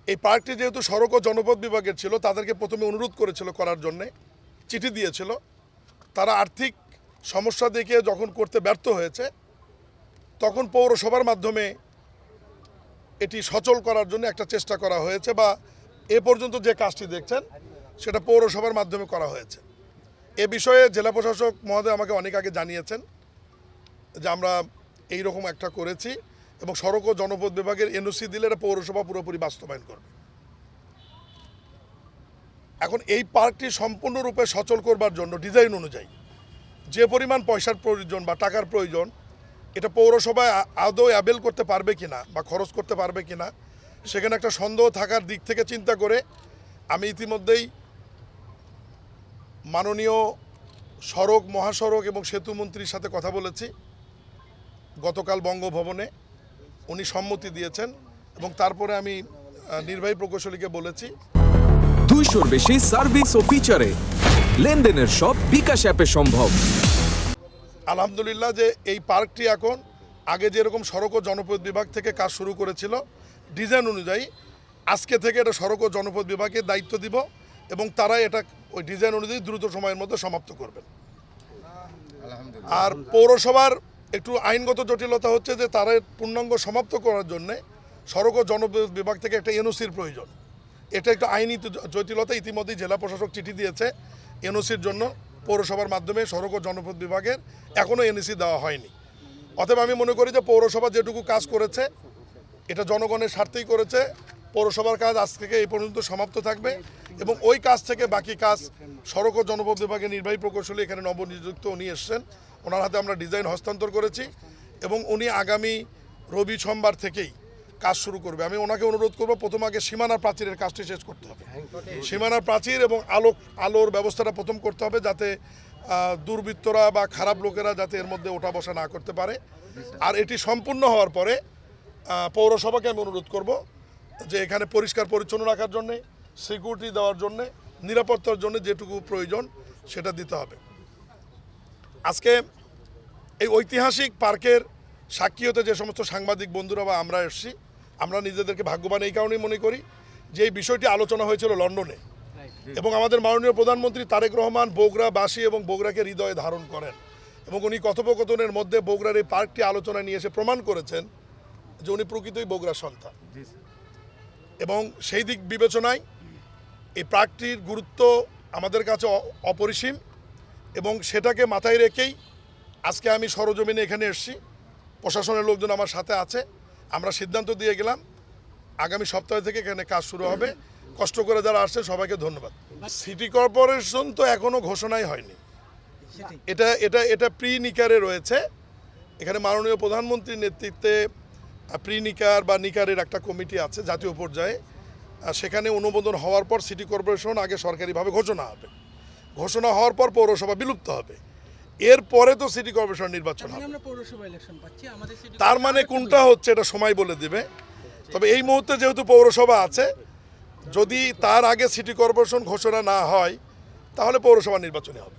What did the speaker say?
এই পার্কটি যেহেতু সড়ক ও জনপথ বিভাগের ছিল, তাদেরকে প্রথমে অনুরোধ করেছিল করার জন্যে, চিঠি দিয়েছিল। তারা আর্থিক সমস্যা দেখিয়ে যখন করতে ব্যর্থ হয়েছে, তখন পৌরসভার মাধ্যমে এটি সচল করার জন্য একটা চেষ্টা করা হয়েছে, বা এ পর্যন্ত যে কাজটি দেখছেন সেটা পৌরসভার মাধ্যমে করা হয়েছে। এ বিষয়ে জেলা প্রশাসক মহোদয় আমাকে অনেক আগে জানিয়েছেন যে আমরা এই রকম একটা করেছি, এবং সড়ক ও জনপথ বিভাগের এনওসি দিলে এটা পৌরসভা পুরোপুরি বাস্তবায়ন করবে। এখন এই পার্কটি সম্পূর্ণরূপে সচল করবার জন্য ডিজাইন অনুযায়ী যে পরিমাণ পয়সার প্রয়োজন বা টাকার প্রয়োজন, এটা পৌরসভায় আদৌ অ্যাবেল করতে পারবে কিনা বা খরচ করতে পারবে কিনা, সেখানে একটা সন্দেহ থাকার দিক থেকে চিন্তা করে আমি ইতিমধ্যেই মাননীয় সড়ক, মহাসড়ক এবং সেতু মন্ত্রীর সাথে কথা বলেছি গতকাল বঙ্গভবনে। উনি সম্মতি দিয়েছেন, এবং তারপরে আমি নির্বাহী প্রকৌশলীকে বলেছি 200-র বেশি সার্ভিস ও ফিচারে লেনদেনের সব বিকাশ অ্যাপে সম্ভব। আলহামদুলিল্লাহ যে এই পার্কটি এখন আগে যেরকম সড়ক ও জনপথ বিভাগ থেকে কাজ শুরু করেছিল, ডিজাইন অনুযায়ী আজকে থেকে এটা সড়ক ও জনপথ বিভাগের দায়িত্ব দিব, এবং তারা এটা ওই ডিজাইন অনুযায়ী দ্রুত সময়ের মধ্যে সমাপ্ত করবেন। আর পৌরসভার একটু আইনগত জটিলতা হচ্ছে যে তারা পূর্ণাঙ্গ সমাপ্ত করার জন্যে সড়ক ও জনপথ বিভাগ থেকে একটা এনওসির প্রয়োজন। এটা একটা আইনি জটিলতা। ইতিমধ্যেই জেলা প্রশাসক চিঠি দিয়েছে এনওসির জন্য। পৌরসভার মাধ্যমে সড়ক ও জনপথ বিভাগের এখনও এনওসি দেওয়া হয়নি। অতএব আমি মনে করি যে পৌরসভা যেটুকু কাজ করেছে এটা জনগণের স্বার্থেই করেছে। পৌরসভার কাজ আজ থেকে এই পর্যন্ত সমাপ্ত থাকবে, এবং ওই কাজ থেকে বাকি কাজ সড়ক ও জনপথ বিভাগের নির্বাহী প্রকৌশলী এখানে নবনিযুক্ত উনি এসছেন, ওনার হাতে আমরা ডিজাইন হস্তান্তর করেছি, এবং উনি আগামী রবি সোমবার থেকেই কাজ শুরু করবে। আমি ওনাকে অনুরোধ করব প্রথম আগে সীমানা প্রাচীরের কাজটি শেষ করতে হবে। সীমানা প্রাচীর এবং আলোর ব্যবস্থাটা প্রথম করতে হবে, যাতে দুর্বৃত্তরা বা খারাপ লোকেরা যাতে এর মধ্যে ওঠা বসা না করতে পারে। আর এটি সম্পূর্ণ হওয়ার পরে পৌরসভাকে আমি অনুরোধ করব যে এখানে পরিষ্কার পরিচ্ছন্ন রাখার জন্যে, সিকিউরিটি দেওয়ার জন্যে, নিরাপত্তার জন্য যেটুকু প্রয়োজন সেটা দিতে হবে। আজকে এই ঐতিহাসিক পার্কের সাক্ষী হতে যে সমস্ত সাংবাদিক বন্ধুরা বা আমরা এসেছি, আমরা নিজেদেরকে ভাগ্যবান এই কারণেই মনে করি যে এই বিষয়টি আলোচনা হয়েছিল লন্ডনে, এবং আমাদের মাননীয় প্রধানমন্ত্রী তারেক রহমান বগুড়াবাসী এবং বগুড়াকে হৃদয়ে ধারণ করেন, এবং উনি কথোপকথনের মধ্যে বগুড়ার এই পার্কটি আলোচনায় নিয়ে এসে প্রমাণ করেছেন যে উনি প্রকৃতই বগুড়ার সন্তান। এবং সেই দিক বিবেচনায় এই পার্কটির গুরুত্ব আমাদের কাছে অপরিসীম, এবং সেটাকে মাথায় রেখেই আজকে আমি সরজমিনে এখানে এসেছি। প্রশাসনের লোকজন আমার সাথে আছে। আমরা সিদ্ধান্ত দিয়ে গেলাম আগামী সপ্তাহ থেকে এখানে কাজ শুরু হবে। কষ্ট করে যারা আসছে সবাইকে ধন্যবাদ। সিটি কর্পোরেশন তো এখনও ঘোষণাই হয়নি, এটা প্রি নিকারে রয়েছে। এখানে মাননীয় প্রধানমন্ত্রীর নেতৃত্বে প্রি নিকার বা নিকারের একটা কমিটি আছে জাতীয় পর্যায়ে। সেখানে অনুমোদন হওয়ার পর সিটি কর্পোরেশন আগে সরকারিভাবে ঘোষণা হবে, ঘোষণা হওয়ার পর পৌরসভা বিলুপ্ত হবে, এরপরে তো সিটি কর্পোরেশন নির্বাচন হবে। তার মানে কোনটা হচ্ছে এটা সময় বলে দিবে। তবে এই মুহূর্তে যেহেতু পৌরসভা আছে, যদি তার আগে সিটি কর্পোরেশন ঘোষণা না হয় তাহলে পৌরসভা নির্বাচনে হবে।